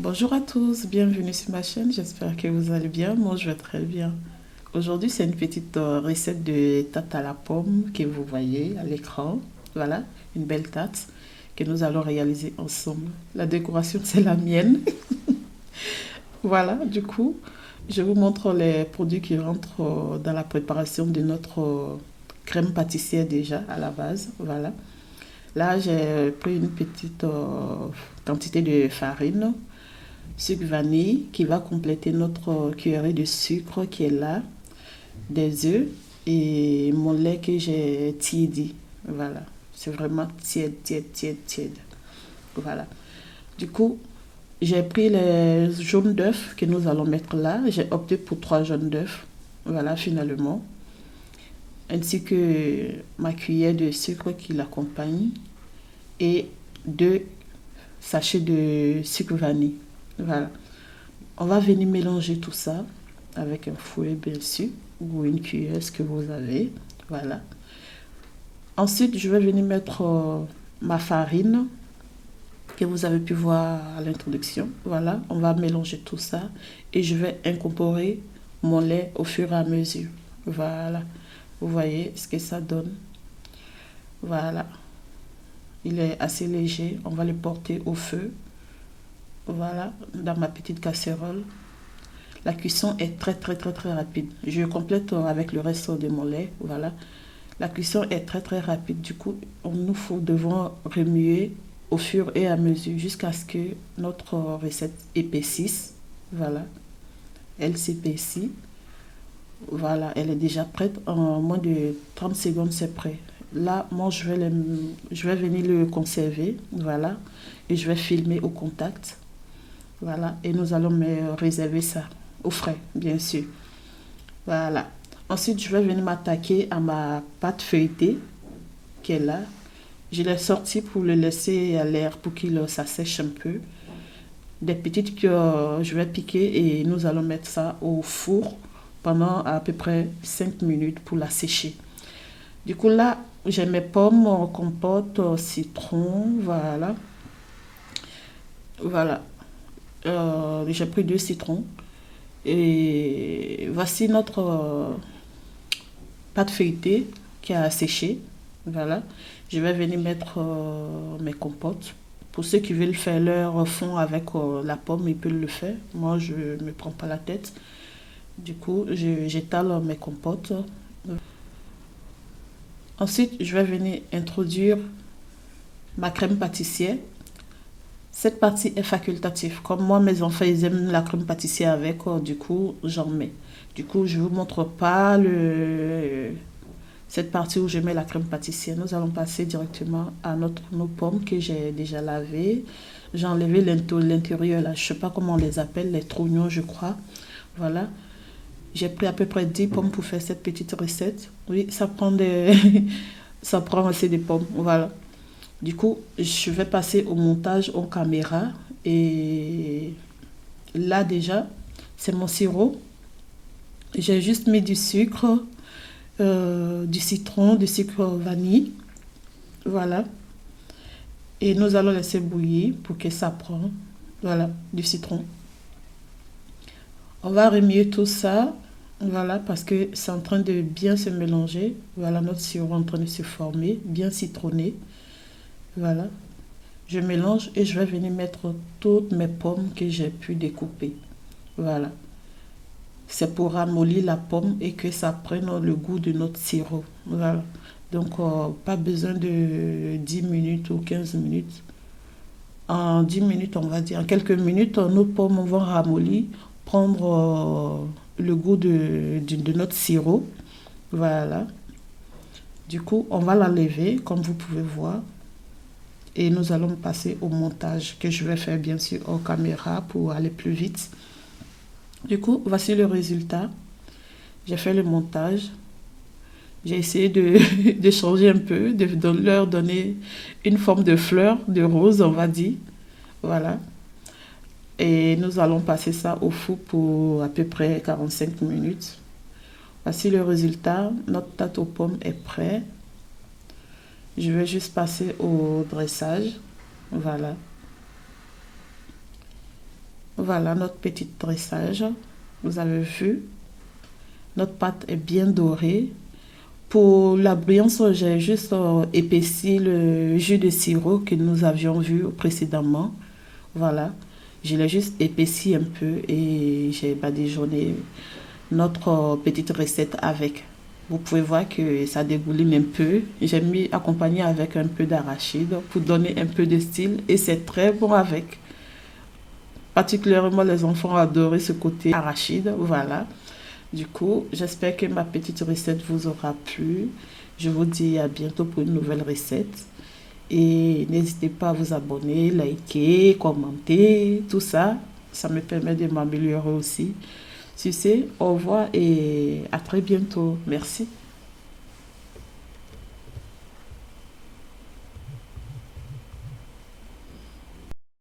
Bonjour à tous, bienvenue sur ma chaîne, j'espère que vous allez bien, moi je vais très bien. Aujourd'hui c'est une petite recette de tarte à la pomme que vous voyez à l'écran. Voilà, une belle tarte que nous allons réaliser ensemble. La décoration c'est la mienne. Voilà, du coup, je vous montre les produits qui rentrent dans la préparation de notre crème pâtissière déjà à la base. Voilà. Là j'ai pris une petite quantité de farine, sucre vanille qui va compléter notre cuillerée de sucre qui est là, des œufs et mon lait que j'ai tiédi. Voilà, c'est vraiment tiède, tiède, tiède, tiède. Voilà. Du coup, j'ai pris les jaunes d'œufs que nous allons mettre là. J'ai opté pour 3 jaunes d'œufs. Voilà, finalement. Ainsi que ma cuillère de sucre qui l'accompagne et 2 sachets de sucre vanille. Voilà. On va venir mélanger tout ça avec un fouet, bien sûr, ou une cuillère, ce que vous avez. Voilà. Ensuite, je vais venir mettre ma farine que vous avez pu voir à l'introduction. Voilà, on va mélanger tout ça et je vais incorporer mon lait au fur et à mesure. Voilà, vous voyez ce que ça donne. Voilà, il est assez léger. On va le porter au feu. Voilà, dans ma petite casserole. La cuisson est très très très très rapide. Je complète avec le reste de mon lait. Voilà. La cuisson est très très rapide. Du coup, devons remuer au fur et à mesure jusqu'à ce que notre recette épaississe. Voilà. Elle s'épaissit. Voilà, elle est déjà prête. En moins de 30 secondes, c'est prêt. Là, moi, je vais venir le conserver. Voilà. Et je vais filmer au contact. Voilà. Et nous allons réserver ça au frais, bien sûr. Voilà. Ensuite, je vais venir m'attaquer à ma pâte feuilletée qui est là. Je l'ai sorti pour le laisser à l'air pour qu'il s'assèche un peu. Des petites que je vais piquer et nous allons mettre ça au four pendant à peu près 5 minutes pour la sécher. Du coup, là, j'ai mes pommes, compote, citron, voilà. Voilà. J'ai pris 2 citrons. Et voici notre pâte feuilletée qui a séché. Voilà. Je vais venir mettre mes compotes. Pour ceux qui veulent faire leur fond avec la pomme, ils peuvent le faire. Moi, je ne me prends pas la tête. Du coup, j'étale mes compotes. Ensuite, je vais venir introduire ma crème pâtissière. Cette partie est facultative. Comme moi, mes enfants, ils aiment la crème pâtissière avec, du coup, j'en mets. Du coup, je ne vous montre pas cette partie où je mets la crème pâtissière. Nous allons passer directement à nos pommes que j'ai déjà lavées. J'ai enlevé l'intérieur, là, je ne sais pas comment on les appelle, les trognons, je crois. Voilà. J'ai pris à peu près 10 pommes pour faire cette petite recette. Oui, ça prend ça prend assez de pommes. Voilà. Du coup, je vais passer au montage en caméra. Et là déjà, c'est mon sirop. J'ai juste mis du sucre, du citron, du sucre vanille. Voilà. Et nous allons laisser bouillir pour que ça prenne. Voilà, du citron. On va remuer tout ça. Voilà, parce que c'est en train de bien se mélanger. Voilà, notre sirop est en train de se former, bien citronné. Voilà. Je mélange et je vais venir mettre toutes mes pommes que j'ai pu découper. Voilà. C'est pour ramollir la pomme et que ça prenne le goût de notre sirop. Voilà. Donc, pas besoin de 10 minutes ou 15 minutes. En 10 minutes, on va dire, en quelques minutes, nos pommes vont ramollir, prendre le goût de notre sirop. Voilà. Du coup, on va l'enlever, comme vous pouvez voir. Et nous allons passer au montage que je vais faire bien sûr en caméra pour aller plus vite. Du coup, voici le résultat. J'ai fait le montage. J'ai essayé de changer un peu, de leur donner une forme de fleur, de rose, on va dire. Voilà. Et nous allons passer ça au four pour à peu près 45 minutes. Voici le résultat. Notre tarte aux pommes est prête. Je vais juste passer au dressage. Voilà. Voilà notre petit dressage. Vous avez vu, notre pâte est bien dorée. Pour la brillance, j'ai juste épaissi le jus de sirop que nous avions vu précédemment. Voilà, je l'ai juste épaissi un peu et j'ai badigeonné notre petite recette avec. Vous pouvez voir que ça dégouline un peu. J'ai mis accompagné avec un peu d'arachide pour donner un peu de style et c'est très bon avec. Particulièrement les enfants ont adoré ce côté arachide. Voilà. Du coup, j'espère que ma petite recette vous aura plu. Je vous dis à bientôt pour une nouvelle recette. Et n'hésitez pas à vous abonner, liker, commenter, tout ça. Ça me permet de m'améliorer aussi. Sur ce, au revoir et à très bientôt. Merci.